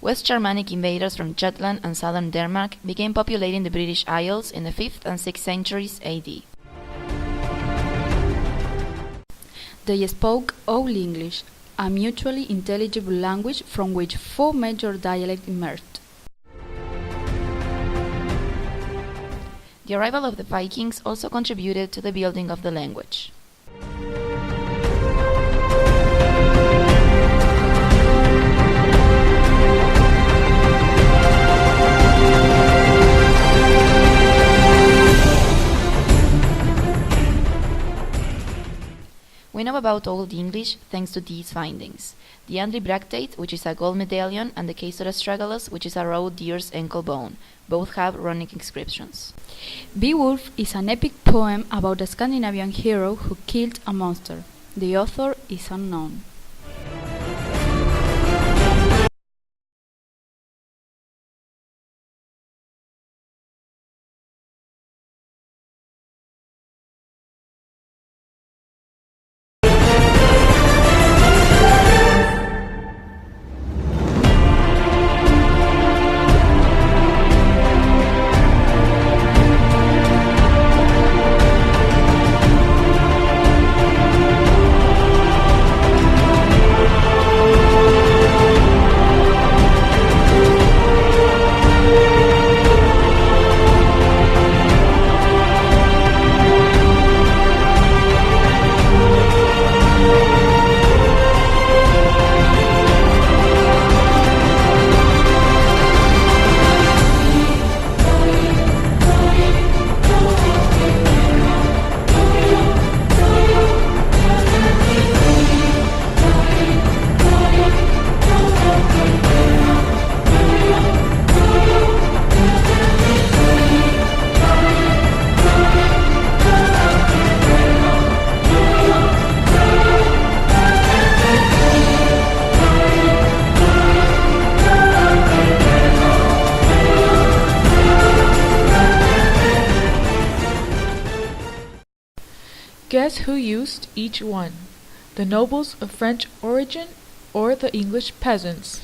West Germanic invaders from Jutland and southern Denmark began populating the British Isles in the 5th and 6th centuries AD. They spoke Old English, a mutually intelligible language from which 4 major dialects emerged. The arrival of the Vikings also contributed to the building of the language. We know about Old English thanks to these findings: the Andri Bractate, which is a gold medallion, and the Caesarus Tragalus, which is a raw deer's ankle bone. Both have runic inscriptions. Beowulf is an epic poem about a Scandinavian hero who killed a monster. The author is unknown. Guess who used each one? The nobles of French origin or the English peasants?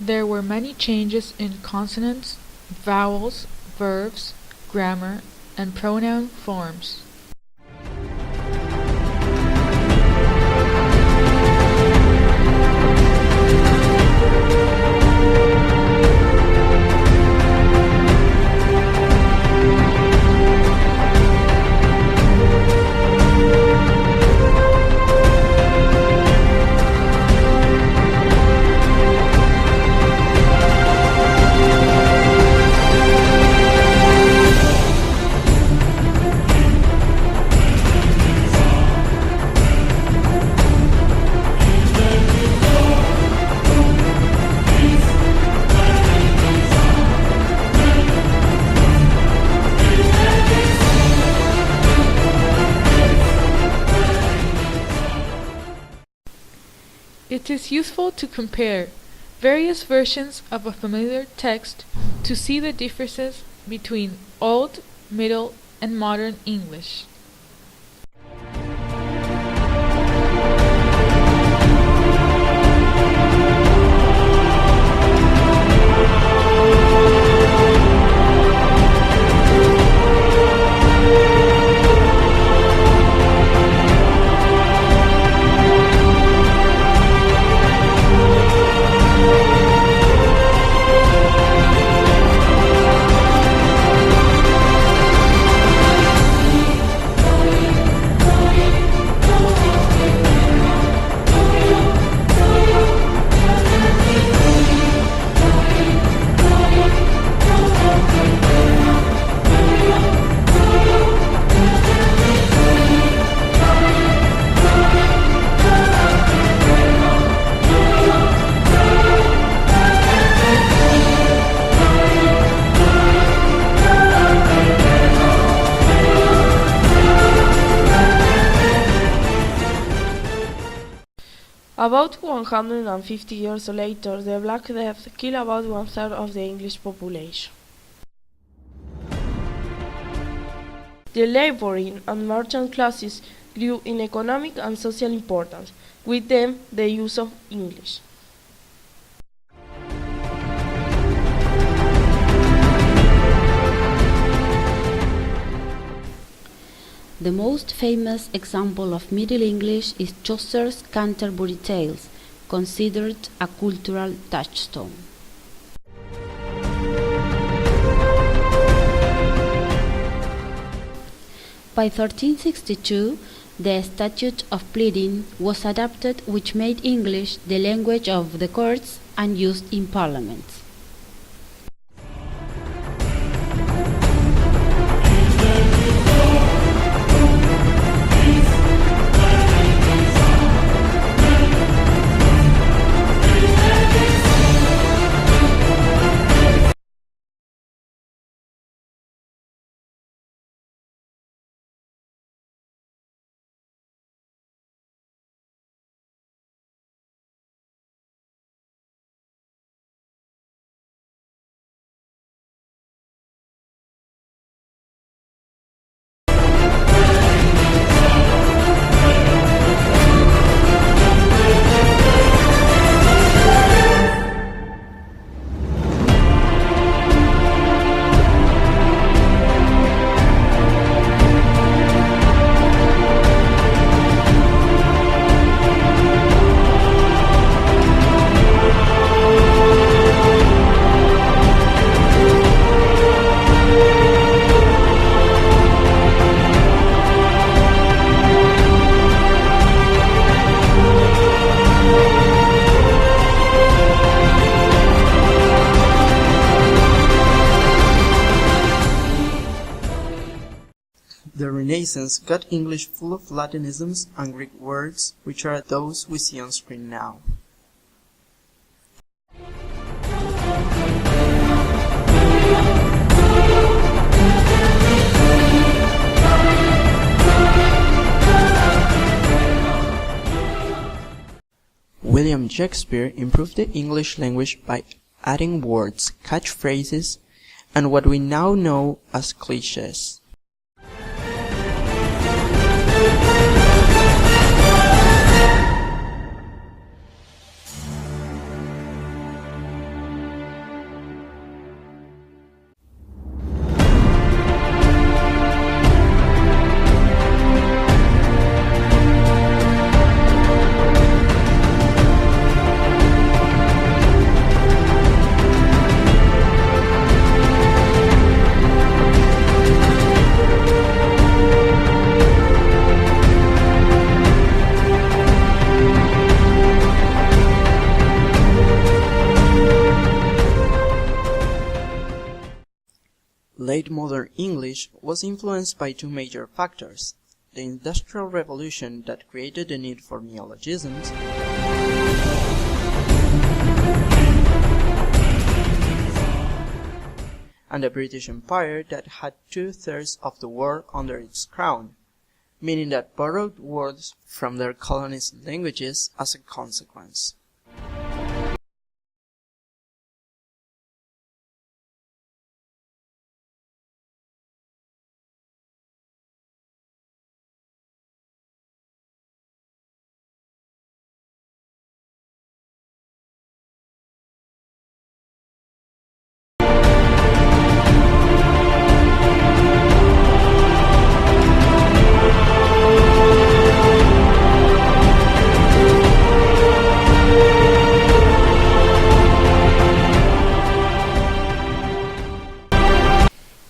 There were many changes in consonants, vowels, verbs, grammar, and pronoun forms. It is useful to compare various versions of a familiar text to see the differences between Old, Middle, and Modern English. About 150 years later, the Black Death killed about 1/3 of the English population. The laboring and merchant classes grew in economic and social importance, with them the use of English. The most famous example of Middle English is Chaucer's Canterbury Tales, considered a cultural touchstone. By 1362, the Statute of Pleading was adopted, which made English the language of the courts and used in parliaments. The Renaissance got English full of Latinisms and Greek words, which are those we see on screen now. William Shakespeare improved the English language by adding words, catchphrases, and what we now know as clichés. Late modern English was influenced by two major factors: the Industrial Revolution that created the need for neologisms, and the British Empire that had 2/3 of the world under its crown, meaning that borrowed words from their colonist languages as a consequence.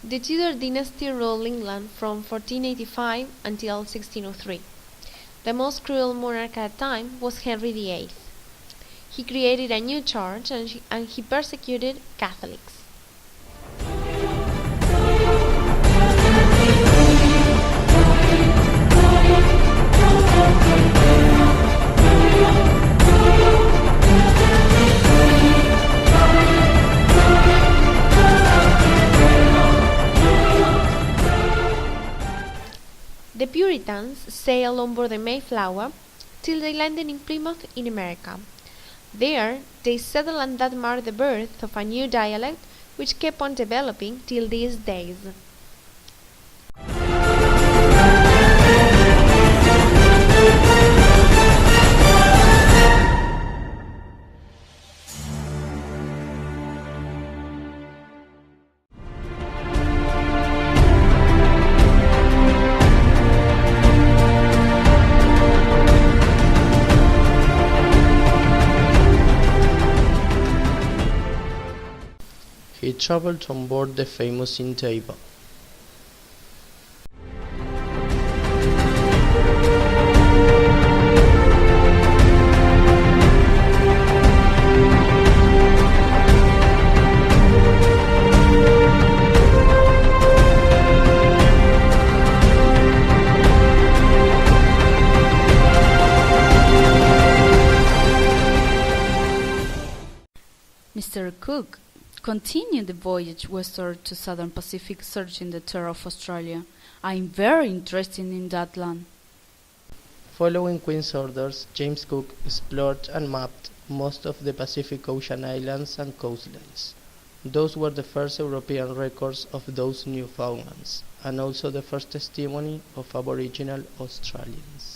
The Tudor dynasty ruled England from 1485 until 1603. The most cruel monarch at the time was Henry VIII. He created a new church and he persecuted Catholics. The Puritans sailed on board the Mayflower till they landed in Plymouth in America. There, they settled, and that marked the birth of a new dialect which kept on developing till these days. traveled on board the famous Intaba. Mr. Cook continued the voyage westward to Southern Pacific, searching the terra of Australia. I'm very interested in that land. Following Queen's orders, James Cook explored and mapped most of the Pacific Ocean islands and coastlines. Those were the first European records of those Newfoundlands, and also the first testimony of Aboriginal Australians.